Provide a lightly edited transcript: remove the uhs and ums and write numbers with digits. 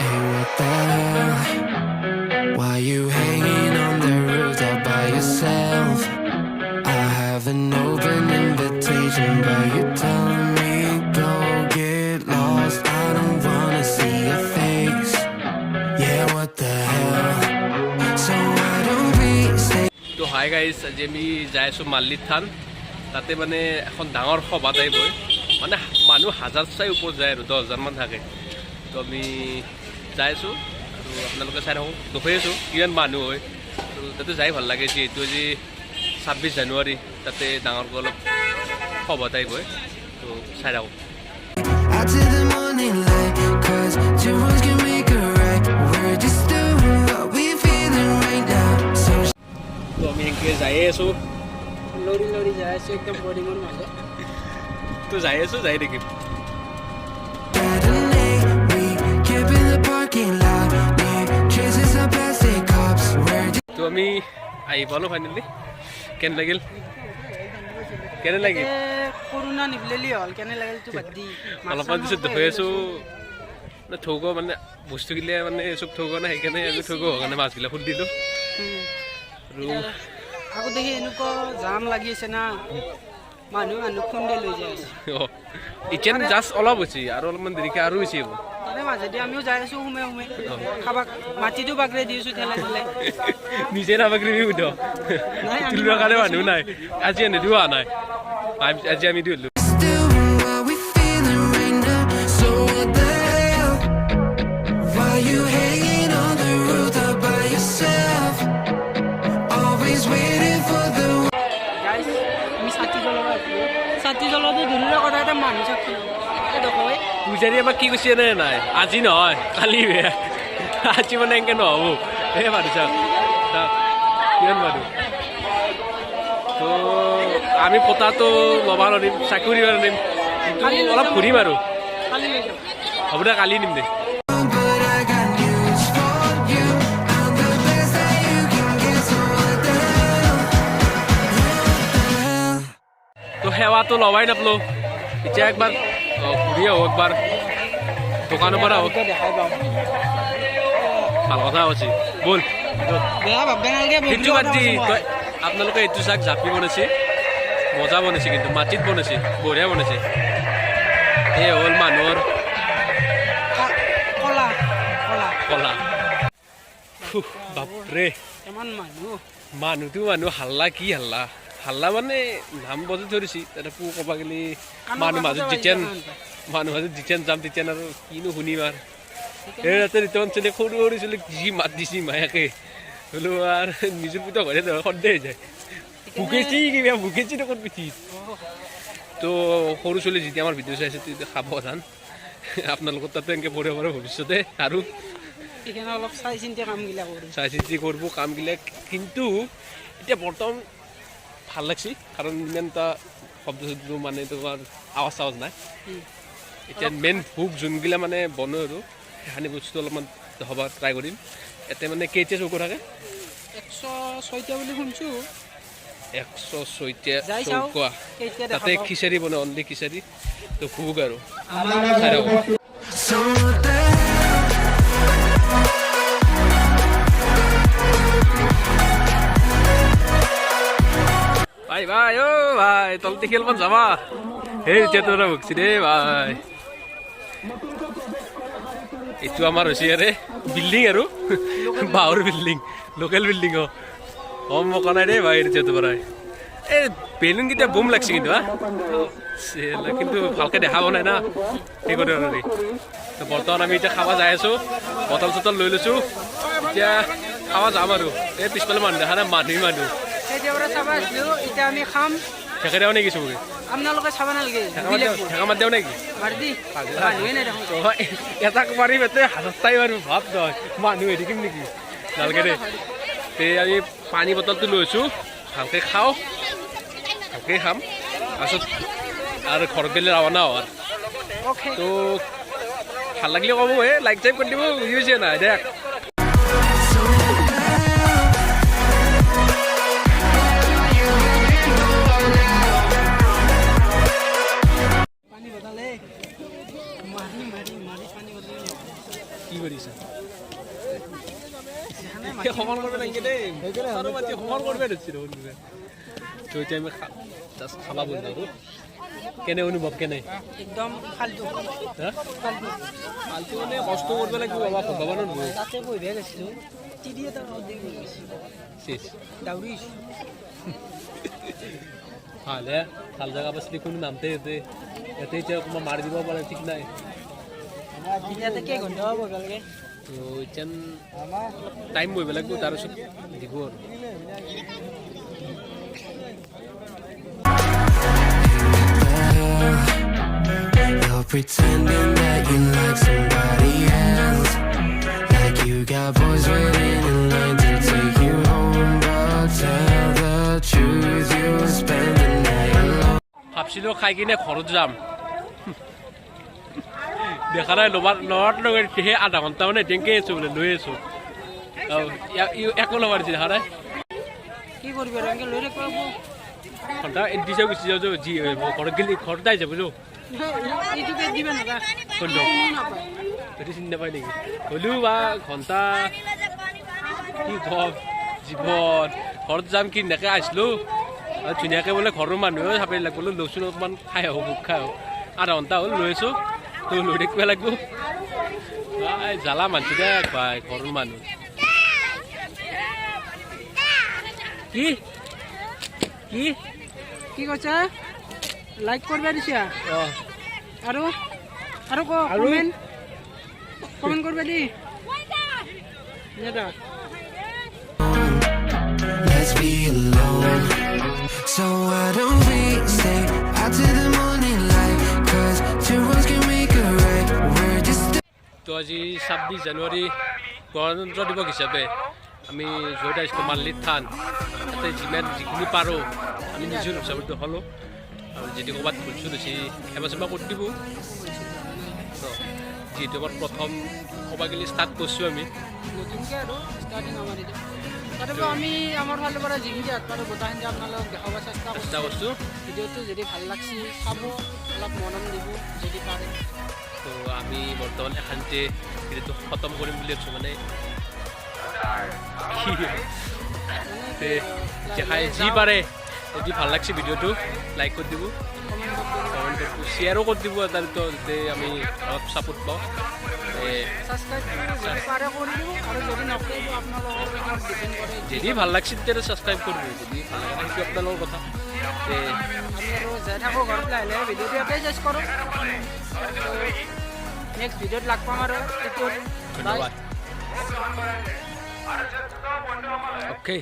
Hey, what the hell? Why you hanging on the roof all by yourself? I have an open invitation, but you're telling me go get lost. I don't wanna see your face. Yeah, what the hell? So why don't we stay? তো hi guys, আজি আমি যাই আছোঁ মাল্লিত থান। তাতে মানে এখন ডাঙৰ সভা টাইপ হয়, মানে মানুহ হাজাৰ চাই ওপৰত যায় আৰু 10,000 থাকে। তো আমি যাই আছোঁ আৰু আপোনালোকে চাই থাকক, দেখুৱাই আছোঁ কিমান মানুহ হয়। তো তাতে যাই ভাল লাগে, যিহেতু আজি 26 জানুৱাৰী, তাতে ডাঙৰকৈ অলপ সভা টাইপ হয়। তো চাই থাকক। Out to the morning light, 'cause two worlds can make a right. We're just doing what we feeling right now. So তো আমি সেনেকৈ যায়ে আছোঁ, লৰি যাই আছোঁ একদম বৰিঙৰ মাজত। তো যাই আছোঁ, যাই থাকিম। detonate, we camp in the parking lot. Leave traces of plastic cups. We're just তো আমি আহি পালোঁ ফাইনেলি। কেনে লাগিল? কেনে লাগিল? কৰোণা নিবলেলি হ'ল, কেনে লাগিলতো বাদ দি অলপমান পিছত দেখুৱাই আছোঁ ঠৌক, মানে বস্তুগিলা মানে চব ঠৌক নাই, সেইকাৰণে আমি ঠৌক হোৱাৰ কাৰণে মাছবিলাক সুধি দিলোঁ। আৰু আকৌ দেখি এনেকুৱা জাম লাগি আছে না, মানুহ খুন্দে লৈ যায় আছে। এতিয়া জাষ্ট অলপ হৈছে, আৰু অলপমান দেৰিকৈ আৰু হৈছে হ'ব। তাৰে মাজেদি আমিও যাই আছোঁ সোমে খাবাক মাটিটো বাগৰাই দি আছোঁ ঠেলাই ঠেলাই। নিজে নাবাগৰিবি সুধ, তুলিবৰ কাৰণে মানুহ নাই। আজি এনেদিও অহা নাই, আজি আমি দিলোঁ। doing what we feeling right now. So what the hell? Why you hanging on the roof all by yourself? Always waiting for the গাইছ, আমি ছাতি জ্বলাব আছিলোঁ। ছাতি জ্বলাওঁতে দূৰৰ কথা এটা মানুহ চাকি দেখুৱাই পূজাৰী আমাক কি কৈছে নে নাই, আজি নহয় কালি বে, আজি মানে এনেকৈ নহ'ব। এই মানুহ চাওক, কিমান মানুহ। তো আমি পতাটো ল'ব নোৱাৰিম, চাকৰি নোৱাৰিম, কিন্তু অলপ ঘূৰিম আৰু। খালি লৈ যাওঁ। হ'ব দে, কালি নিম দে। but I got news for you. I'm the best that you can get. So what the hell? What the hell? তো সেৱাটো ল'বাই নাপালোঁ। এতিয়া একবাৰ ঘূৰি আহোঁ, একবাৰ দোকানৰ পৰা আহোঁ। দেখাই পাওঁ। ভাল কথা হৈছে, ব'ল। বেয়া ভাববা নালাগে, সেইটো বাদ দি তই আপোনালোকে এইটো চাওক, জাপি বনাইছে, মজা বনাইছে, কিন্তু মাটিত বনাইছে, বঢ়িয়া বনাইছে। এই হ'ল মানুহৰ কলা কলা কলা। বাপৰে, ইমান মানুহ। মানুহ হাল্লা, কি হাল্লা হাল্লা মানে নাম বজাই ধৰিছে। তাতে পু ক'ব গ'লে মানুহ মাজত যেতিয়া যাম, তেতিয়া আৰু কিনো শুনিম আৰু। এই ৰাতি ৰিটাৰ্ণ চলি সৰু চলি যি মাত দিছে মায়াকে, বোলো আৰু নিজৰ পুত ঘৰে সন্দেহ হৈ যায়। ভুকেছি দেখোন পিঠিত। তো সৰু চলি যেতিয়া আমাৰ ভিডিঅ' চাইছে, তেতিয়া খাব জান, আপোনালোকৰ তাতে এনেকৈ পঢ়িব পাৰে ভৱিষ্যতে। আৰু সেইকাৰণে অলপ চাই চিন্তি কামগিলা কৰোঁ। চাই চিতি কৰিব কামবিলাক। কিন্তু এতিয়া বৰ্তমান ভাল লাগছে, কাৰণ ইমান এটা শব্দ শব্দ মানে তোমাৰ আৱাজ নাই। এতিয়া মেইন ভোগ যোনগিলা মানে বনোৱা আৰু সেইখিনি বস্তু অলপমান দেখাব ট্ৰাই কৰিম। ইয়াতে মানে কেইটা চৌক থাকে? 106টা বুলি শুনিছোঁ। 106টা যাই চাওঁ চৌকা। কেইটা তাতে দেখাব। খিচাৰি বনাই, অনলি খিচাৰি। তো ভোগ আৰু চাই থাকক। So what the hell? ভাই অ ভাই, তলতে খেলমান যাবা? সেই চেতনা ভুগছি দেই ভাই। এইটো আমাৰ হৈছে আৰে বিল্ডিং আৰু বাঁহৰ বিল্ডিং, লোকেল বিল্ডিং। কম মকা নাই দেই ভাই, চেতু পৰাই এই বেলুনকেইটা বুম লাগছে কিন্তু। কিন্তু ভালকৈ দেখা পোৱা নাই না, সেই কৰিব নোৱাৰি। তো বৰ্তমান আমি এতিয়া খাব যাই আছোঁ, বটল চটল লৈ লৈছোঁ। এতিয়া খাব যাম আৰু। এই পিছফালে মানুহ দেখা নাই, মানুহ সেইটোৰ চাব আহিছিলোঁ, এতিয়া আমি খাম। ঠেকা দিওঁ নেকি চবকে? আপোনালোকে চাব নালাগে, ঠেকা মাত দিওঁ নেকি? মাৰি মানুহে নাই দেখোন। এটা মাৰি বেতে হাজাৰটাই মাৰিব, ভাব নহয় মানুহ হেৰি থাকিম নেকি? নালাগে দেই। তে আমি পানী বটলটো লৈছোঁ, ভালকৈ খাওঁ, ভালকৈ খাম, তাৰপিছত আৰু ঘৰত গ'লে ৰাওনা হোৱাৰ। অ'কে। তো ভাল লাগিলে ক'ব, লাইক চাইক কৰি দিব, বুজি পাইছে নাই? দেখ পানী বটল মাৰি পানী বটল কি কৰিছা সমান কৰিব লাগে দেই আৰু মাতি সমান কৰিব ধৰিছে তো এতিয়া আমি জাষ্ট খাবা বন্ধু কেনে অনুভৱ কেনে একদম ফাল্টু হা ফাল্টু মানে কষ্ট কৰিব লাগিব বাবা ভগৱানৰ ভয় তাতে বহিহে গৈছিলোঁ টিডি এটা শেষ দাউৰিছ ভালে ভাল জেগা পাইছিলি কোনো নামতে ইয়াতে এতিয়া অকণমান মাৰি দিব পাৰে ঠিক নাই ইয়াতে কেইঘণ্টা বহিব লাগে তো এতিয়া টাইম বহিব লাগিব তাৰপিছত দিব আৰু You're pretending that you like somebody else, like you got boys waiting in line to take you home, but tell the truth, you spend the night alone. ভাবছিলো খাই কিনে ঘৰত যাম দেখা নাই লৱাত লগাই সেই আধা ঘণ্টা মানে টেংকে আছো বোলে লৈ আছো একো ল'ব দিছে দেখা নাই কি কৰিবি আৰু এনেকৈ লৈ থাকিব ঘণ্টা দিছে গুচি যাওঁ যি ঘৰত গেলি ঘৰত যাই যাব যো এইটোকে দিবা নকা কোনটো সেইটো চিনি নাপায় নেকি হ'লেও বা ঘণ্টা কি কম জীৱন ঘৰত যাম কি নেকে আহিছিলোঁ ধুনীয়াকৈ বোলে ঘৰৰ মানুহেও চাপি লাগিব বোলে লৈছোঁ অকণমান খাই আহোঁ ভোক খাই আহোঁ আধা ঘণ্টা হ'ল লৈ আছোঁ তো লৈ থাকিব লাগিব জ্বালা মানছি দে ভাই ঘৰৰ মানুহ কি কি কি কৈছা লাইক কৰিবা দিছা অঁ আৰু আৰু কমেণ্ট কৰিবা দি Let's be alone. So why don't we stay out to the morning light? 'Cause two wrongs can make a right. We're just তো আজি 26 জানুৱাৰী গণতন্ত্ৰ দিৱস হিচাপে আমি য'ত আহিছিলোঁ মাল্লিত থান তাতে যিখিনি পাৰোঁ আমি নিজৰ হিচাপত হ'লোঁ আৰু যদি ক'ৰবাত ভুল চুল হৈছে ক্ষমা চেমা কৰি দিব যিহেতু আমাৰ প্ৰথম ক'বা গ'লে ষ্টাৰ্ট কৰিছোঁ আমি নতুনকৈ আৰু ষ্টাৰ্টিং আমাৰ এতিয়া তথাপিও আমি আমাৰ ফালৰ পৰা যিখিনি আগবাঢ়ো গোটাখিনি আপোনালোকক দেখাব চেষ্টা চেষ্টা কৰিছোঁ কৰিছোঁ ভিডিঅ'টো যদি ভাল লাগছি চাব অলপ মৰম দিব যদি পাৰে তো আমি বৰ্তমান এখানতে ভিডিঅ'টো খতম কৰিম বুলি ভাবিছোঁ মানে দেখাই যি পাৰে যদি ভাল লাগছে ভিডিঅ'টো লাইক কৰি দিব কমেণ্ট কমেণ্ট কৰিব শ্বেয়াৰো কৰি দিব তাৰতো যাতে আমি অলপ ছাপোৰ্ট পাওঁ ছাবস্ক্ৰাইব যদি পাৰে কৰি দিব আৰু যদি নকৰিব আপোনালোকৰ ওপৰত ডিপেণ্ড কৰে যদি ভাল লাগছে তেতিয়া ছাবস্ক্ৰাইব কৰিব যদি ভাল লাগে সেইটো আপোনালোকৰ কথা আমি আৰু যাই থাকোঁ ঘৰত লাহে লাহে ভিডিঅ'টো ইয়াতেই চেষ্টা কৰোঁ নেক্সট ভিডিঅ'ত লগ পাম আৰু এইটো ধন্যবাদ অ'কে